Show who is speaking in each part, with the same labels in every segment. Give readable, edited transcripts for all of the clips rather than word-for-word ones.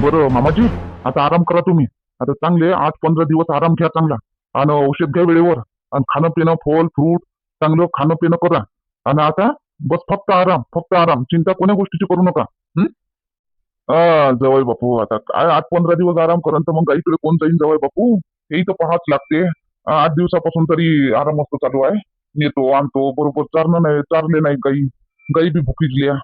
Speaker 1: बरं मामाजी, आता आराम करा तुम्ही. आता चांगले 8-15 दिवस आराम घ्या चांगला. आणि औषध घ्या वेळेवर. आणि खाणं पिणं फळ फ्रूट चांगलं खाणं पिणं करा. आणि आता बस फक्त आराम, फक्त आराम. चिंता कोण्या गोष्टीची करू नका. हं? जवळ बापू, आता काय 8-15 दिवस आराम करा तर मग गाईकडे कोण जाईन जवळ बापू? तेही तर पाहाच लागते. 8 दिवसापासून तरी आराम मस्त चालू आहे. नेतो आणतो बरोबर, चारणं नाही चारले नाही गाई. गाई बी भुकीजल्या.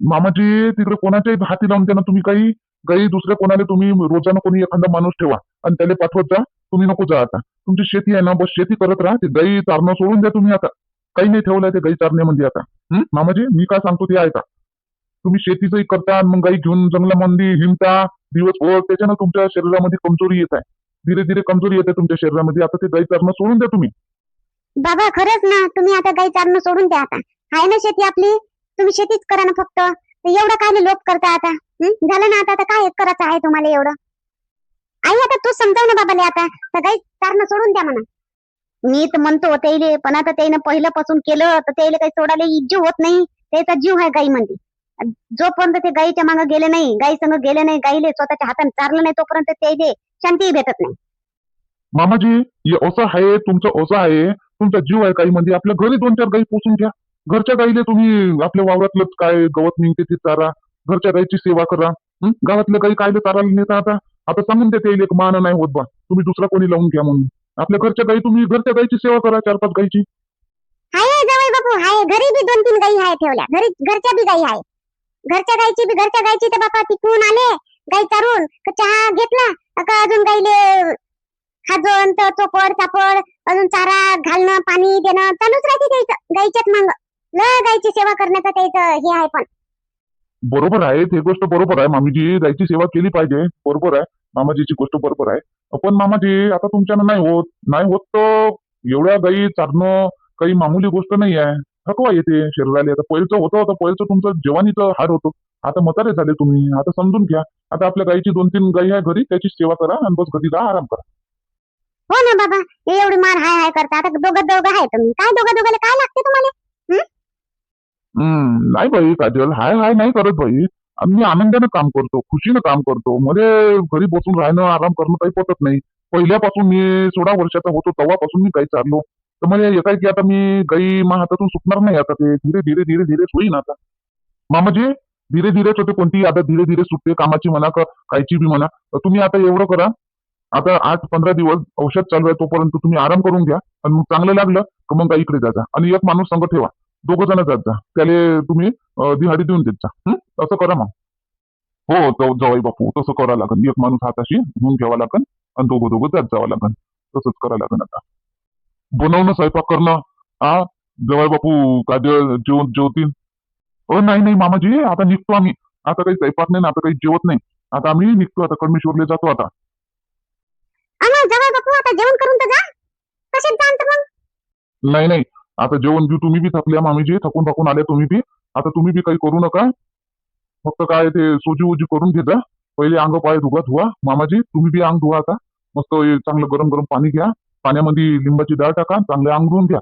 Speaker 1: मामाजी, तिकडे कोणाच्याही हाती लावून द्या ना तुम्ही काही. गाई दुसऱ्या कोणाला तुम्ही रोजानं कोणी एखादा माणूस ठेवा आणि त्याला पाठवत जा. तुम्ही नको जा आता. तुमची शेती आहे ना, बस शेती करत राहा. ते गाई चारणं सोडून द्या तुम्ही आता. काही नाही ठेवलंय ते गाई चारण्यामध्ये आता. मामाजी, मी काय सांगतो ते ऐका. तुम्ही शेतीचंही करता आणि मग गाई घेऊन जंगलामध्ये हिंडता दिवसभर, त्याच्यानं तुमच्या शरीरामध्ये कमजोरी येत आहे. धीरे धीरे कमजोरी येते तुमच्या शरीरामध्ये. आता ते गाई चारणं सोडून द्या तुम्ही.
Speaker 2: बाबा खरंच ना, तुम्ही आता गाई चारणं सोडून द्या आता. आहे ना शेती आपली, तुम्ही शेतीच करा ना फक्त. एवढं काय लोप करता आता? झालं ना आता काय करायचं आहे तुम्हाला एवढं? आई आता तू समजाव ना बाबाले आता. तर गाई चारणं सोडून द्या म्हणा. मी तर म्हणतो त्याले, पण आता त्यानं पहिल्यापासून केलं तर त्याला काही सोडायला इज्जू होत नाही. त्याचा जीव आहे गाईमध्ये. जोपर्यंत ते गाईच्या मागे गेले नाही, गाई संग गेले नाही, गाईले स्वतःच्या हाताने चारलं नाही, तोपर्यंत त्याले शांती भेटत नाही.
Speaker 1: मामाजी, हे असं आहे तुमचं, असं आहे तुमचा जीव आहे गाईमध्ये. आपल्या घरी 2-4 गाई पोसून घ्या. घरच्या गाईले तुम्ही आपल्या वावरातलंच काय गवत निघते ते चारा. घरच्या गाईची सेवा करा. गावातल्या गाई कायले चारायला नेता आता? आता सांगून देते एक मान नाही होत बा, तुम्ही दुसरा कोणी लावून घ्या म्हणून. आपल्या घरच्या गाई, तुम्ही घरच्या गाईची सेवा करा, 4-5 गाईची.
Speaker 2: हाय जवळ बापू, हाय घरी बी 2-3 गाई आहे ठेवल्या. घरी घरच्या बी गाई आहे. घरच्या गायची तर बापा तिकून आले गाई चारून का चहा घेतला का अजून गाईले खाजून तर चोपड चापड अजून चारा घालणं पाणी देणं चालूच राहते त्याचं गाईच्यात मांग. ल गाईची सेवा करण्याचं त्याचं हे आहे. पण
Speaker 1: बरोबर आहे, ते गोष्ट बरोबर आहे मामीजी. गाईची सेवा केली पाहिजे, बरोबर आहे. मामाजीची गोष्ट बरोबर आहे. पण मामाजी, आता तुमच्यानं नाही होत. नाही होत तर एवढ्या गाई चारणं काही मामूली गोष्ट नाही आहे. थकवा येते शरीराला. आता पहिलचं होतं, पहिलचं तुमचं जवानीचं हार होतं. आता म्हातारे झाले तुम्ही, आता समजून घ्या. आता आपल्या गाईची 2-3 गाई आहे घरी, त्याची सेवा करा आणि बस घरी जा, आराम करा.
Speaker 2: हो ना बाबा, हे एवढी मार हाय हाय करता. आता दोघं आहे तुम्ही, काय दोघाला काय लागते तुम्हाला?
Speaker 1: नाही भाई काजल, हाय हाय नाही करत भाई. मी आनंदानं काम करतो, खुशीनं काम करतो. मला घरी बसून राहणं आराम करणं काही पटत नाही. पहिल्यापासून मी 16 वर्षाचा होतो तेव्हापासून मी गाई चाललो. तर मला एकाएकी आता मी गाई मा हातातून सुटणार नाही. आता ते धीरे धीरे धीरे धीरे होईन आता. मामाजी, धीरे धीरेच होते कोणती, आता धीरे धीरे सुटते. कामाची म्हणा का कायची बी म्हणा. तर तुम्ही आता एवढं करा. आता 8-15 दिवस औषध चालू आहे, तोपर्यंत तुम्ही आराम करून घ्या. आणि मग चांगलं लागलं तर मग गाईकडे जा. आणि एक माणूस संग ठेवा, 2 जण जात जा. त्याले तुम्ही दिहाडी देऊन देत जा. असं करा मग. हो जवाई बापू, तसं करा लागेल. एक माणूस हाताशी घेऊन घ्यावा लागेल आणि दोघं जात जावं लागेल. तसंच करा लागेल आता. बनवणं, स्वयंपाक करणं. हा, जवाई बापू जेवतील. नाही नाही मामाजी, आता निघतो आम्ही. आता काही स्वयंपाक नाही, आता काही जेवत नाही. आता आम्ही निघतो, आता कडमेश्वरला जातो आता.
Speaker 2: जवळ बापू आता जेवण करून तर जा. कशात जाण तर मग?
Speaker 1: नाही नाही, आता जेवण घेऊ. तुम्ही बी थकल्या मामीजी, थकून थकून आल्या तुम्ही बी. आता तुम्ही बी काही करू नका. फक्त काय ते सोजी ओजी करून घे जा. पहिले अंग पाय धुवा मामाजी. तुम्ही बी अंग धुवा आता. मस्त चांगलं गरम गरम पाणी घ्या. पाण्यामध्ये लिंबाची डाळ टाका, चांगले अंग धुवून घ्या.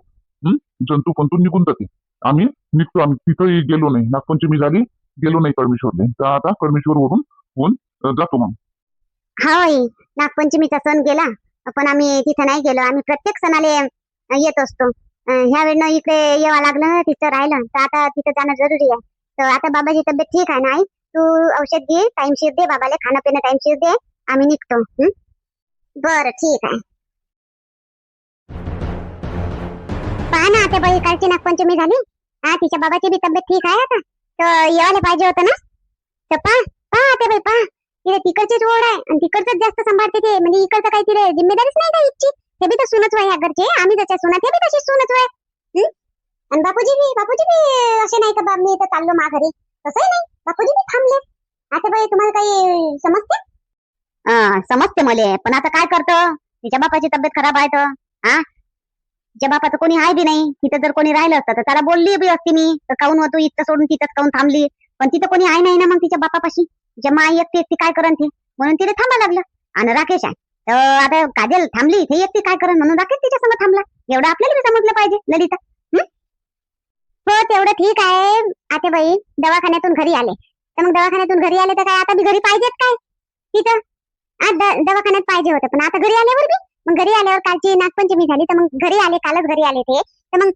Speaker 1: जंतू पंतू निघून जाते. आम्ही निघतो. आम्ही तिथंही गेलो नाही, नागपंचमी झाली गेलो नाही कडमेश्वरला. तर आता कडमेश्वर वरून होऊन जातो मग.
Speaker 2: होय, नागपंचमीचा सण गेला पण आम्ही तिथे नाही गेलो. आम्ही प्रत्येक सणाले येत असतो. ह्या वेळेनं इकडे यावं लागलं, तिथं राहिलं तर आता तिथं जाणं जरुरी आहे. तर आता बाबाची तब्येत ठीक आहे ना आई? तू औषध घे, टाइमशीर दे बाबाला, खाणं पिणं टाइमशीर दे. आम्ही निघतो. बरं ठीक आहे. पहा ना आता बाई, कालची नागपंचमी झाली. तिच्या बाबाची बी तब्येत ठीक आहे आता. तर यायला पाहिजे होतं ना. तर पहा आता बाई, पहा तिथे तिकडचीच ओढ आहे आणि तिकडचंच जास्त सांभाळते ते. म्हणजे इकडचं काही तिथे जिम्मेदारीच नाही का इच्छी. हे बी तर सुनच वय ह्या घरचे. आम्ही जशा सुना ते बी तशीच सुनच वय. आणि बापूजी बी असे नाही का मी इथं चाललो माघारी, तसंही नाही. बापूजी बी थांबले. आता बाई तुम्हाला काही समजते? समजते मले, पण आता काय करतं, तिच्या बापाची तब्येत खराब आहे तर. तिच्या बापाचं कोणी आहे बी नाही. तिथं जर कोणी राहिलं असतं तर त्याला बोलली बी असती मी, तर काऊन होतो इथं सोडून तिथंच काऊन थांबली. पण तिथं कोणी आहे नाही ना मग तिच्या बापापाशी. तिच्या माई एकटी एकटी काय करण ते, म्हणून तिथे थांबा लागलं. आणि राकेश आहे तर आता काजल थांबली, ते एकटी काय करण म्हणून राकेश तिच्या समोर थांबला. एवढं आपल्याला बी समजलं पाहिजे ललिता. हो तेवढं ठीक आहे. आता बाई दवाखान्यातून घरी आले तर मग दवाखान्यातून घरी आले तर काय आता बी घरी पाहिजेत काय तिथं? आज दवाखान्यात पाहिजे होतं पण आता घरी आल्यावर बी मग घरी आल्यावर कालची नागपंचमी झाली तर मग घरी आले कालच घरी आले ते तर मग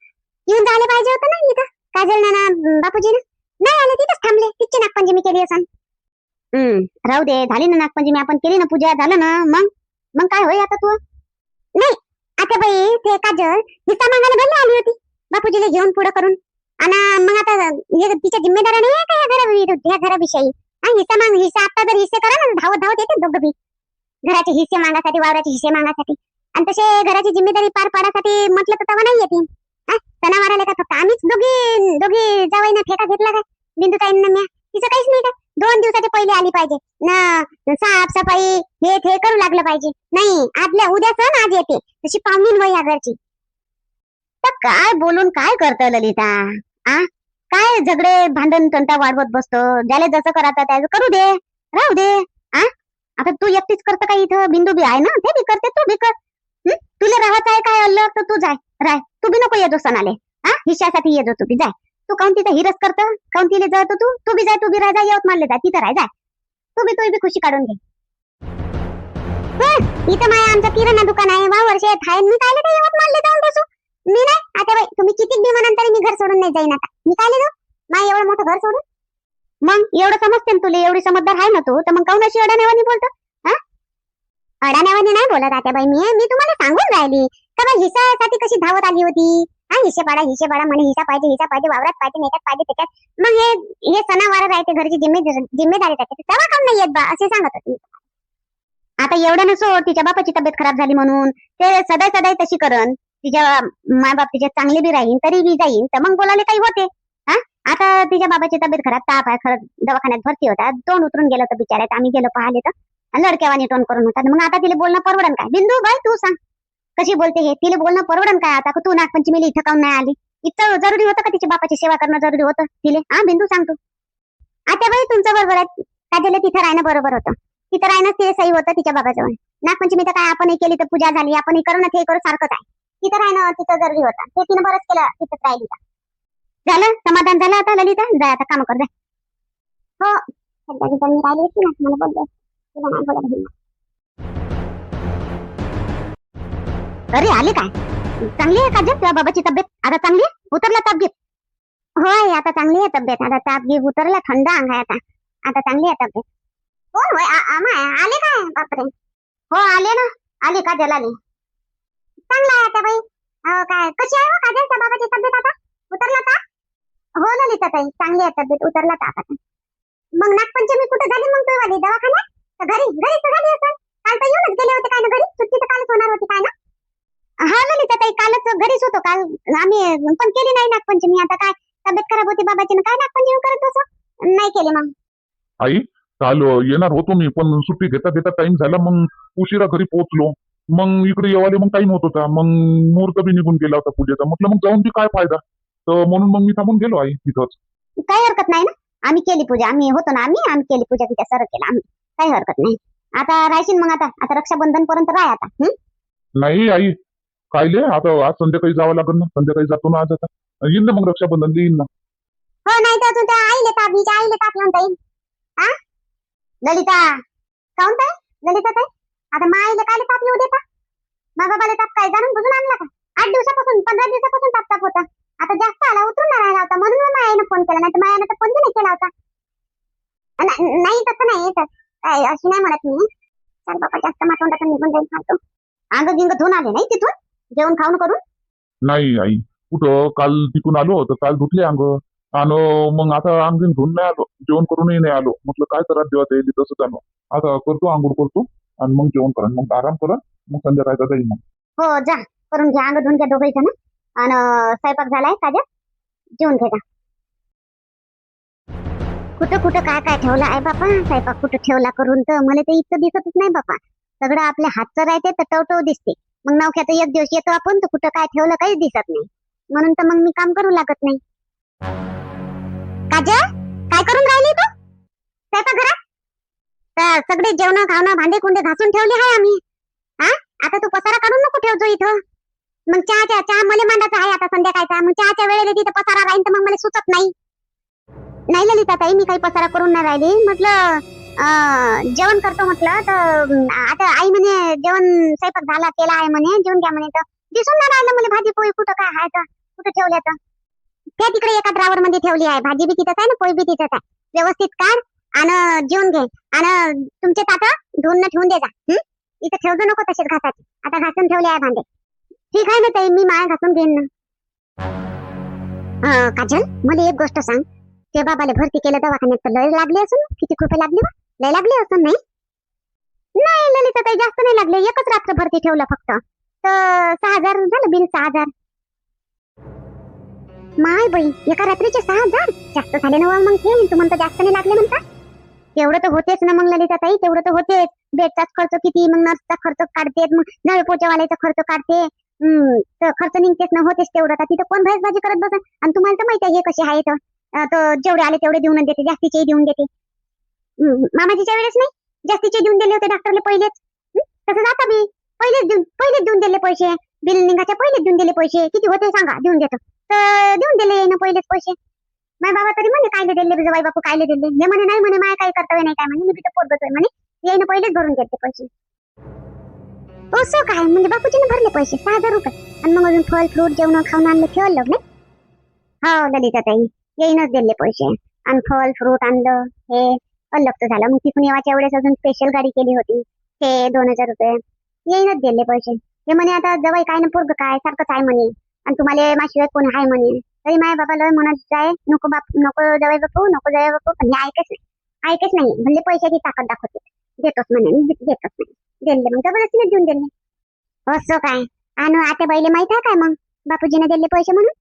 Speaker 2: येऊन जायला पाहिजे होतं ना इथं काजल नाना बापूजी नाही आले तिथंच थांबले तिची नागपंचमी केली असं. राहू दे झाली ना नागपंचमी आपण केली ना पूजा झालं ना मग काय होय आता तू? नाही आता बाई ते काजल हिस्सा मागायला घरी आली होती बापूजीला घेऊन पुढं करून आणि मग आता तिच्या जिम्मेदाऱ्या नाही आहे का या घराविषयी हिस्सा आता जर हिस्से करा ना धावत धावत येते दोघं बी घराचे हिस्से मागासाठी वावराचे हिस्से मागासाठी आणि तसे घराची जिम्मेदारी पार पाडासाठी म्हटलं तर तेव्हा नाही येते. सणावाराला का फक्त आम्हीच दोघी दोघी जावाईना ठेका घेतला काय बिंदुताईंना म्या तिचं काहीच नाही का 2 दिवसाच्या पहिले आली पाहिजे ना साफ सफाई हे ते करू लागलं पाहिजे नाही आदल्या उद्या सण आज येते तशी पाहुणीन वय या घरची. तर काय बोलून काय करतं ललिता काय झगडे भांडण तंटा वाढवत बसतो ज्याला जसं करायचं त्याचं करू दे राहू दे. आता तू एकटीच करतं का इथं बिंदू बी आहे ना ते बी करते तू बी कर तुला राहायचं आहे काय अलग तर तू जाय राय तू बी नको येतो सणाले हिश्श्यासाठी येतो तू बी जाय तू काऊन तिथं हिरस करतं काऊन तिला जातो तू बी जाय तू बी राह जा यवतमाळले जाय तिथं राह जाय तू बी खुशी काढून घे. इथं माया आमचं किराणा दुकान आहे वर्ष आहे मी काय काय यवतमाळले जाऊन बसू मी नाही आता बाई तुम्ही किती बी म्हणाल तरी मी घर सोडून नाही जाईन आता मी काय जाऊ माय एवढं मोठं घर सोडून मग एवढं समजते ना तुला एवढी समजदार आहे ना तू तर मग काऊन अशी अडाण्यावानी बोलतो अडाण्यावानी नाही बोलत आता बाई मी तुम्हाला सांगून राहिली का बाई हिस्सासाठी कशी धावत आली होती हिस्से पाडा म्हणे हिस्सा पाहिजे वावरात पाहिजे नेटात पाहिजे त्याच्यात मग हे सणावार राहते घरची जिम्मेदारी राहते तेव्हा काऊन नाही येत बा असे सांगत होती. आता एवढं नसो तिच्या बापाची तब्येत खराब झाली म्हणून ते सदाय तशी करण तिच्या मायबाप तिच्या चांगले बी राहीन तरी बी जाईन तर मग बोलायला काही होते. आता तिच्या बाबाची तब्येत खराब ताप आहे खरं दवाखान्यात भरती होता तोंड उतरून गेलं होतं बिचाऱ्यात आम्ही गेलो पाहिले तर लडक्यावानी टोन करून होता मग आता तिला बोलणं परवडन काय बिंदू बाई तू सांग कशी बोलते हे तिला बोलणं परवडन काय आता तू नागपंचमीला इथं काऊन नाही आली इतकं जरुरी होतं का तिच्या बापाची सेवा करणं जरुरी होतं तिले बिंदू सांगतो. आता बाई तुमचं बरोबर आहे काजल तिथं राहणं बरोबर होतं तिथं राहणं ते सही होतं तिच्या बाबाजवळ नागपंचमी तर काय आपणही केली तर पूजा झाली आपणही करू ना ते करू सारखंच आहे तिथं राहणं तिथं जरुरी होतं ते तिनं बरंच केलं तिथंच राहिली झालं समाधान झालं आता ललिता जाय आता काम कर जाय. हो मी राहिली होती ना मला बोलते तुला नाही बोलत. अरे आले काय चांगली आहे काजल तुझ्या बाबाची तब्येत आता चांगली आहे उतरला ताप घेत होय आता चांगली आहे तब्येत आता ताप घे उतरला थंड अंग आहे आता चांगली आहे तब्येत. हो होय आले काय बापरे हो आले ना आले काजल आले चांगला आहे आता बाई काय कशी आहे काजलच्या बाबाची तब्येत आता उतरला ताप? हो ललिता ताई चांगली आहे तब्येत उतरला ताप आता. मग नागपंचमी कुठे झाली मग तू वाली दवाखान्यात घरी तर झाली असेल काल तर येऊनच गेले होते काय ना घरी सुट्टी तर कालच होणार होती काय ना? हा ललिता ताई कालच घरीच होतो काल आम्ही पण केली नाही नागपंचमी आता काय तब्येत खराब होती बाबाची काय नागपंचमी करत बसो नाही केली मग.
Speaker 1: आई काल येणार होतो मी पण सुट्टी घेता टाइम झाला मग उशिरा घरी पोहोचलो मग इकडे येवाले मग टाइम होत होता मग मुहूर्त बी निघून गेला होता पूजेचा म्हटलं मग जाऊन बी काय फायदा तर म्हणून मग मी थांबून गेलो आई तिथंच.
Speaker 2: काही हरकत नाही ना आम्ही केली पूजा आम्ही होतो ना आम्ही केली पूजा तिच्या सर केला आम्ही काही हरकत नाही. आता राहशील मग आता रक्षाबंधन पर्यंत राह आता.
Speaker 1: नाही आई कायले आता आज संध्याकाळी जावं लागेल ना संध्याकाळी जातो ना आज आता येईन ना मग रक्षाबंधन येईन ना.
Speaker 2: हो नाही तर अजून त्या आईले ताप घेऊन जाईल ललिता काऊन ताई ललिता ताई आता मा आईले काय ताप येऊ देता मा बाबाला ताप काय जाणून बुजून आणला का 8 दिवसापासून 15 दिवसापासून ताप होता आता जास्त आला उतरून राहिला होता म्हणून मी मायाने फोन केला नाही तर मायाने तर फोन नाही केला होता. नाही तसं नाही तर काय अशी नाही म्हणत मी चल बाबा जास्त मातोंडातून निघून जाईल सांगतो अंग गिंग धुवून आले नाही तिथून जेवण खाऊन करून.
Speaker 1: नाही आई कुठं काल तिथून आलो तर काल धुतले अंग आणि मग आता अंग धुवून नाही आलो जेवण करूनही नाही आलो म्हटलं काय करा देवात येईल तसंच आलो आता करतो आंघोळ करतो आणि मग जेवण करा मग आराम करा मग संध्याकाळचा जाईल मग.
Speaker 2: हो जा करून घ्या अंग धुवून घ्या दोघे जण आणि स्वयंपाक झालाय ताज्या जेवण घ्या. कुठं काय ठेवलं आहे बापा स्वयंपाक कुठं ठेवला करून तर मला ते इतकं दिसतच नाही बापा सगळं आपल्या हातचं राहते तर टवटव दिसते मग नवख्यात एक दिवस येतो आपण तर कुठं काय ठेवलं काहीच दिसत नाही म्हणून तर मग मी काम करू लागत नाही. काजल काय करून राहिली तू स्वयंपाकघरात तर सगळे जेवण खावणं भांडे कुंडे घासून ठेवले आहे आम्ही आता तू पसारा काढून नको ठेवतो इथं मग चहा मला मांडायचा आहे आता संध्याकाळचा मग चहाच्या वेळेला तिथं पसारा राहील तर मग मला सुचत नाही. नाही ललिता ताई, मी काही पसारा करून नाही राहिली. म्हटलं जेवण करतो म्हटलं, तर आता आई म्हणे जेवण स्वयंपाक झाला केला आहे म्हणे, जेवण घ्या म्हणे. तर दिसून नाही राहिलं मला भाजी पोळी कुठं काय आहे, तर कुठं ठेवल्या तर त्या तिकडे एका ड्रावर मध्ये ठेवली आहे. भाजी बी तिथंच आहे ना, पोळी बी तिथंच आहे. व्यवस्थित काढ आणि जेवून घे, आणि तुमचे ताट धुवून ठेवून दे जा. इथं ठेवतो नको तसेच घासाचे. आता घासून ठेवले आहे भांडे. ठीक आहे ना ताई, मी माया घासून घेईन ना. काजल, मला एक गोष्ट सांग. ते बाबाला भरती केलं दवाखान्यात तर लय लागली असून, किती रुपये लागले बा? लय लागले असून नाही? नाही ललिता ताई, जास्त नाही लागले. एकच रात्र भरती ठेवलं फक्त, तर 6,000 झालं बिल. 6,000. माय बाई, एका रात्रीचे 6,000 जास्त झाले ना मग. हे तू म्हणतो जास्त नाही लागले म्हणता. तेवढं तर होतेच ना मग ललिता ताई, तेवढं तर होतेच. बेडचाच खर्च किती, मग नर्सचा खर्च काढते, मग नळ पोचवाल्याचा खर्च काढते. तर खर्च निघतेच ना, होतेच तेवढं. तर तिथं कोण भाजी करत बस. आणि तुम्हाला तर माहिती आहे हे कसे आहे. तर जेवढे आले तेवढे देऊन देते, जास्तीचे देऊन देते. मामाजीच्या वेळेस नाही जास्तीचे देऊन दिले होते डॉक्टरले पहिलेच. तसं जाता बी पहिलेच देऊन दिले पैसे. बिल निघाच्या पहिलेच देऊन दिले पैसे. किती होते सांगा, देऊन देतो. तर देऊन दिले ना पहिलेच पैसे. माझ्या बाबा तरी म्हणे कायले दिले जवाई बापू, कायले दिले. हे म्हणे नाही म्हणे, माय काही कर्तव्य नाही काय म्हणे, मी तिथं पोटगतोय म्हणे. येईन पहिलेच भरून देते पैसे. असं काय म्हणजे बापूजीने भरले पैसे 6,000 रुपये. आणि मग अजून फळ फ्रूट जेवण खाऊन आणलं ठेवलं नाही. हो ललिता ताई, येईनच दिले पैसे. आणि फळ फ्रूट आणलं, हे अलग झालं. मग तिथून येवाच्या वेळेस अजून स्पेशल गाडी केली होती, ते 2,000 रुपये येईनच दिले पैसे. हे म्हणे आता जवाई काय ना पोरग काय सारखंच आहे म्हणे, आणि तुम्हाला माझ्याशिवाय कोण आहे म्हणे. तरी माझ्या बाबाला म्हणत जाय, नको बाप, नको जवाई बापू, नको जवाई बापू. पण हे ऐकच नाही म्हणजे पैशाची ताकद दाखवते. देतोच म्हणे, देतोच नाही. दिले मग जबरदस्तीने देऊन दिले. असं काय? आणि आता बाईले माहित आहे काय मग बापूजीने दिले पैसे म्हणून?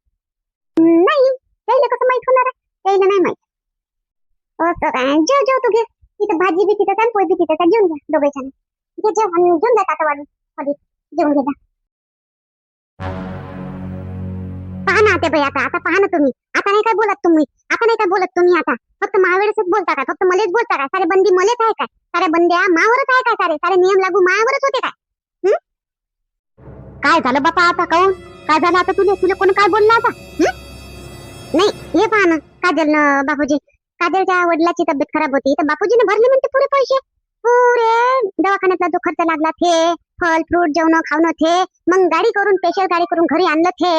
Speaker 2: नाही, त्याला कसं माहित होणार आहे? त्याला नाही माहित. असं काय? जेव तू घे. तिथं भाजी बी तिथं काय, पोळी बी तिथं काय, जेवून घ्या दोघे जण. घे जेव आणि घेऊन जा आता वाढून कधी जेवून घे जा. पहा ना आता बाई, आता पहा ना तुम्ही. आता नाही काय बोलत तुम्ही, आता फक्त महावेळेसच बोलता काय? फक्त मलेच बोलता काय? सारे बंदी मलेच आहे काय? सारे बंद्या मावरच आहे काय? सारे नियम लागू मायावरच होते काय? काय झालं बापा आता? काऊन काय झालं आता? तुला कोण काय बोललं आता? नाही हे पहा ना, काजल बापूजी, काजलच्या वडिलाची तब्येत खराब होती, तर बापूजीने भरले म्हणते पुरे पैसे. पुरे दवाखान्यातला जो खर्च लागला ते, फळ फ्रूट जेवण खावणं ते, मग गाडी करून स्पेशल गाडी करून घरी आणलं ते,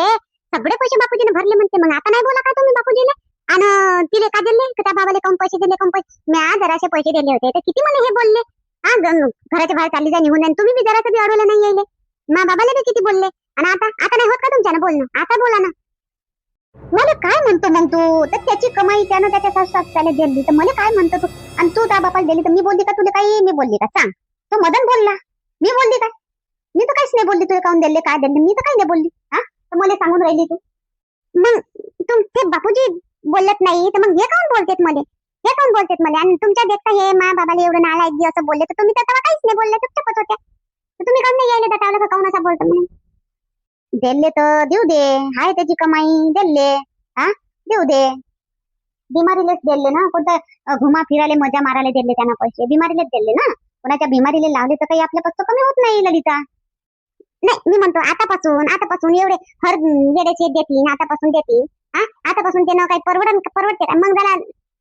Speaker 2: सगळे पैसे बापूजीने भरले म्हणते. मग आता नाही बोला काय तुम्ही बापूजीने? आणि तिले काजलले त्या बाबाले कम पैसे दिले, कम पैसे? मी जराशे पैसे दिले होते तर किती मला हे बोलले. घराच्या बाहेर चालली जा निघून, तुम्ही बी जरासं बी अडवलं नाही यायले. मा बाबाला बी किती बोलले. आणि आता नाही होत का तुमच्यानं बोलणं? आता बोला ना. मला काय म्हणतो मग तू? तर त्याची कमाई त्यानं त्याच्या सासू दिली, तर मला काय म्हणतो तू? आणि तू त्या बापाला दिली तर मी बोलली का तुला? काही मी बोलली का सांग? तो मदन बोलला, मी बोलली काय? मी तर काहीच नाही बोलली. तुला काऊन दिले, काय दिले? मी तर काही नाही बोलली. तर मला सांगून राहिली तू. मग तुमचे बापूजी बोलत नाही तर मग हे काऊन बोलतेत मला? हे काऊन बोलतेत मला? आणि तुमच्या देखता हे मा बाबाला एवढं नालायक असं बोलले, तर तुम्ही तर तेव्हा काहीच नाही बोलले, चुपचापच होत्या. तर तुम्ही काऊन नाही यायले दटावलं का? काऊन असं बोलतो म्हणून? दिले तर देऊ दे, हाय त्याची कमाई, दिले देऊ दे. बिमारीलेच दिले ना, कोणतं घुमा फिरायला मजा मारायला दिले त्यांना पैसे? बिमारीलेच दिले ना. कोणाच्या बिमारीला लावले तर काही आपल्यापासून कमी होत नाही ललिता. नाही, मी म्हणतो आतापासून एवढे हर वेळेचे देतील, आतापासून देतील. आतापासून त्यानं काही परवडते का? मग जरा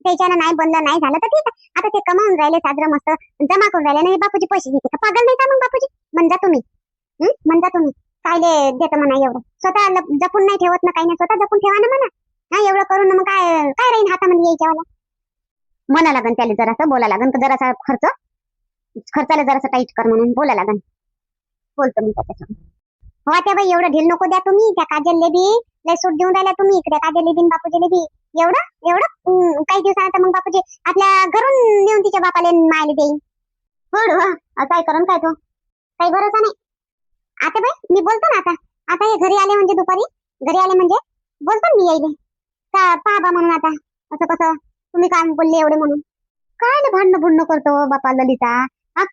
Speaker 2: त्याच्यानं नाही बनलं, नाही झालं तर ठीक आहे. आता ते कमावून राहिले, साजरं मस्त जमा करून राहिले ना, बापूजी पैसे देते का? पागल नाही का मग बापूजी? म्हणजा तुम्ही कायले देतो म्हणा एवढं? स्वतः जपून नाही ठेवत ना, काही नाही, स्वतः जपून ठेवा ना म्हणा. एवढं करून मग काय काय राहील हातामध्ये यायच्यावाला? म्हणा लागन त्याला, जरासं बोला लागन, जरासा खर्चाला जरासं टाईट कर म्हणून बोला लागन. बोलतो मी त्याच्यासोबत. हो त्या बाई, एवढं ढील नको द्या तुम्ही. त्या काजलले बी लय सूट देऊन राहिला तुम्ही इकडे. काजलले बी बापूजीले बी एवढं काही दिवसानंतर मग बापूजी आपल्या घरून नेऊन तिच्या बापाले मायले देईन. हो काय करून काय तो? काही भरोसा नाही. आता बाई मी बोलतो ना, आता हे घरी आले म्हणजे दुपारी घरी आले म्हणजे बोलतो मी यायले का पाहा म्हणून. आता असं कसं तुम्ही काय बोलले एवढे म्हणून? काय भांडणं बुडणं करतो बापा ललिता?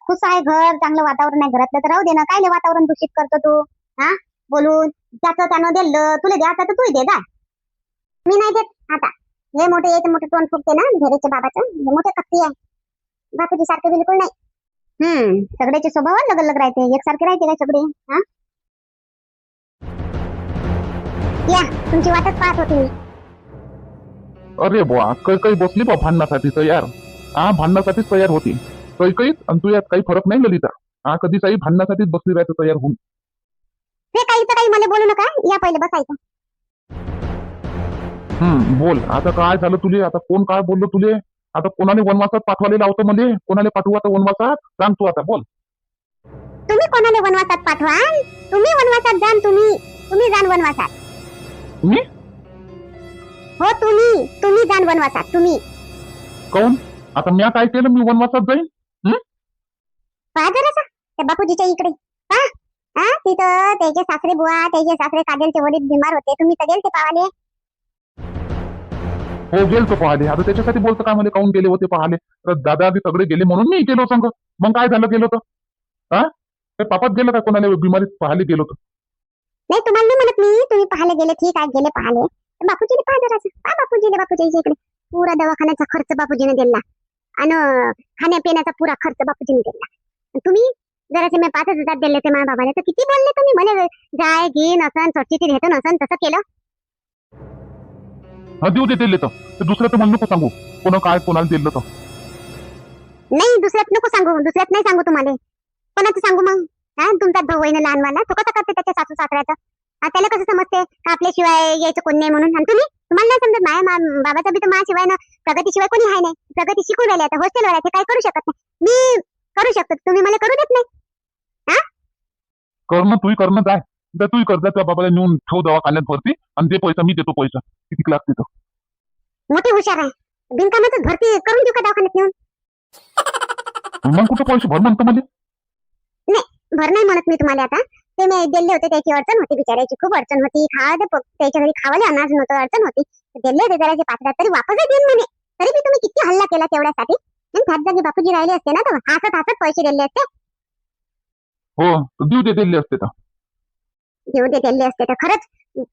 Speaker 2: खुश आहे घर, चांगलं वातावरण आहे घरातलं, तर राहू दे ना. कायले वातावरण दूषित करतो तू? बोलून त्याचं त्यानं दिलं, तुला द्यायचं तर तू दे जा. मी नाही देत. आता हे मोठे तोंड फुटते ना घेरेच्या बाबाचं, मोठे कत्ती आहे. बापूजी सारखे बिलकुल नाही. सगळ्याचे स्वभाव अलग अलग राहते, एकसारखे राहते काय सगळे? या तुमची वाटच पाहत होती मी.
Speaker 1: अरे बुवा काही बसली बा भांडणासाठी तयार. हा भांडणासाठीच तयार होती. कैकईत आणि तू यात काही फरक नाही ललिता. हा कधी काही भांडणासाठीच बसली राहते तयार होऊन.
Speaker 2: ते काहीच काही मला बोलू नका, या पहिले बसायचं.
Speaker 1: बोल आता काय झालं तुले. आता कोण काय बोललो तुले. आता कोणाने वनवासात पाठवाले लावतं मले. कोणाला पाठवू आता वनवासात सांग तू आता बोल.
Speaker 2: तुम्ही कोणाला वनवासात पाठवाल? तुम्ही वनवासात जाण. तुम्ही जाण वनवासात.
Speaker 1: मी
Speaker 2: हो तुम्ही जाण वनवासात. तुम्ही
Speaker 1: काऊन आता म्या काय केलं मी वनवासात जाईन.
Speaker 2: पहा जरासा त्या बापूजीच्या इकडे पहा. हा तिथं त्याचे सासरे बुवा, त्याचे सासरे काजलचे वडील बिमार होते. तुम्ही तर गेलते पावाले.
Speaker 1: हो गेलतो पाहिले. आता त्याच्यासाठी बोलतो काय मला काऊन गेले होते पाहिले. तर दादा आधी सगळे गेले म्हणून मी गेलो संग. मग काय झालं गेलो तर. हा ते पापात गेलं काय कोणाला बिमारीत पाहायला गेलो तर.
Speaker 2: नाही तुम्हाला नाही म्हणत मी. तुम्ही पाहायला गेले ठीक आहे, गेले पाहाले. तर बापूजीने पहा जरासं. पहा बापूजीच्या इकडे पुरा दवाखान्याचा खर्च बापूजीने दिला आणि खाण्यापिण्याचा पुरा खर्च बापूजीने दिला. आणि तुम्ही जरासे मी 5,000 दिले ते माझ्या बाबाला. तर किती बोलले तुम्ही मला. जाय घे नसन स्वच्छतेत घेतो नसन तसं केलं.
Speaker 1: हा देऊ दे दिले तर दुसरं तर मला नको सांगू. कोणाला दिलं तर.
Speaker 2: नाही दुसऱ्यात नको सांगू. दुसऱ्यात नाही सांगू तुम्हाला. कोणाचं सांगू मग. हा तुमचा भाऊ आहे ना लहानवाला. तो कसा करते त्याच्या सासू सासऱ्याचं. त्याला कसं समजते का आपल्याशिवाय यायचं कोण नाही म्हणून. आणि तुम्हाला नाही समजत. माझ्या बाबाचा बी तर माझ्याशिवाय ना प्रगतीशिवाय कोणी आहे नाही. प्रगती शिकून राहिले आता हॉस्टेलवर आहे. ते काय करू शकत नाही. मी करू शकतो, तुम्ही मला करू देत नाही.
Speaker 1: करणं तूही करणं जाय. तर तूही कर जा. त्या बाबाला नेऊन ठेव दवाखान्यात भरती आणि ते पैसा मी देतो. पैसा किती लागते तर.
Speaker 2: मोठी हुशार आहे. बिनकामाच भरती करून देऊ का दवाखान्यात नेऊन.
Speaker 1: मग कुठं पैसे भर म्हणतो मला.
Speaker 2: भर नाही म्हणत मी तुम्हाला. आता ते मी दिले होते त्याची अडचण होती बिचारायची. खूप अडचण होती. त्याच्या घरी खावाले अनाज नव्हतं. अडचण होती. दिले होते जराचे 5,000 तरी वापस देईन म्हणे. तरी बी तुम्ही किती हल्ला केला तेवढ्यासाठी. आणि त्याच जागी बापूजी राहिले असते ना तर हसत पैसे दिले असते.
Speaker 1: हो देऊ दे दिले असते तर.
Speaker 2: देऊ दे दिले असते तर. खरंच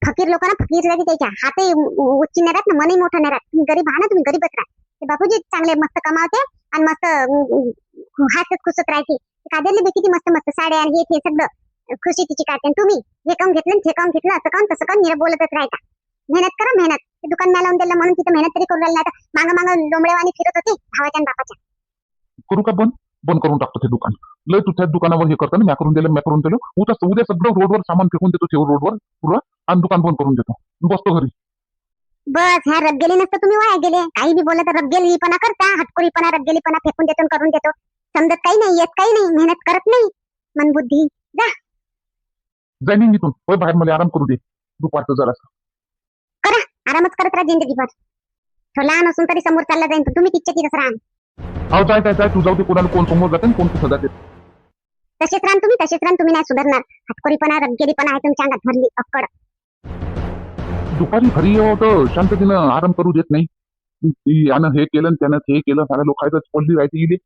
Speaker 2: फकीर लोकांना फकीर जागी त्याच्या हातही उच्च नाही राहत ना मनही मोठं नाही राहत. तुम्ही गरीब आहा ना, तुम्ही गरीबच राहा. ते बापूजी चांगले मस्त कमावते आणि मस्त हातच खुसत राहायची. काजलने बी किती मस्त मस्त साड्या आणि हे सगळं खुशी तिची काढते. तुम्ही हे काम घेतलं ते काम घेतलं असं काम तसं काम निरा बोलतच राहायचा. मेहनत करा मेहनत. ते दुकान नाही लावून दिलं म्हणून तिथं मेहनत तरी करून राहिली. नाही मागं लोंबडेवाणी फिरत होती भावाच्या आणि बापाच्या.
Speaker 1: करू का बंद करून टाकतो ते दुकान. लय तू त्याच दुकानावर हे करताना म्या करून दिलं. उद्या सगळं रोडवर सामान फेकून देतो. ठेव रोडवर पुरं आणि दुकान बंद करून देतो. बसतो घरी.
Speaker 2: बस ह्या रबगेली नसतं तुम्ही वाया गेले. काही बी बोलत रबगेलीपणा करता. हटकोरीपणा रबगेलीपणा फेकून देतो करून देतो. समजत काही नाही, येत काही नाही, मेहनत करत नाही. मनबुद्धी जा.
Speaker 1: जाईन मी इथून. होय बाहेर मला आराम करू दे दुपारचं जरासं.
Speaker 2: करा आरामच करत राहा जिंदगीभर. तो लहान असून तरी समोर चालला जाईल पण तुम्ही तिच्या तिथंच राहा.
Speaker 1: हो जाय तू जाऊ दे. कोणाला कोण समोर जाते आणि कोण कुठं जाते.
Speaker 2: तसेच राहा तुम्ही नाही सुधारणार. हटकोरीपणा रबगेलीपणा आहे तुमच्या अंगात भरली अक्कड.
Speaker 1: दुपारी घरी येऊ तर शांततेनं आराम करू देत नाही. यानं हे केलं त्यानं ते केलं. साऱ्या लोकांचं पडली राहते इले.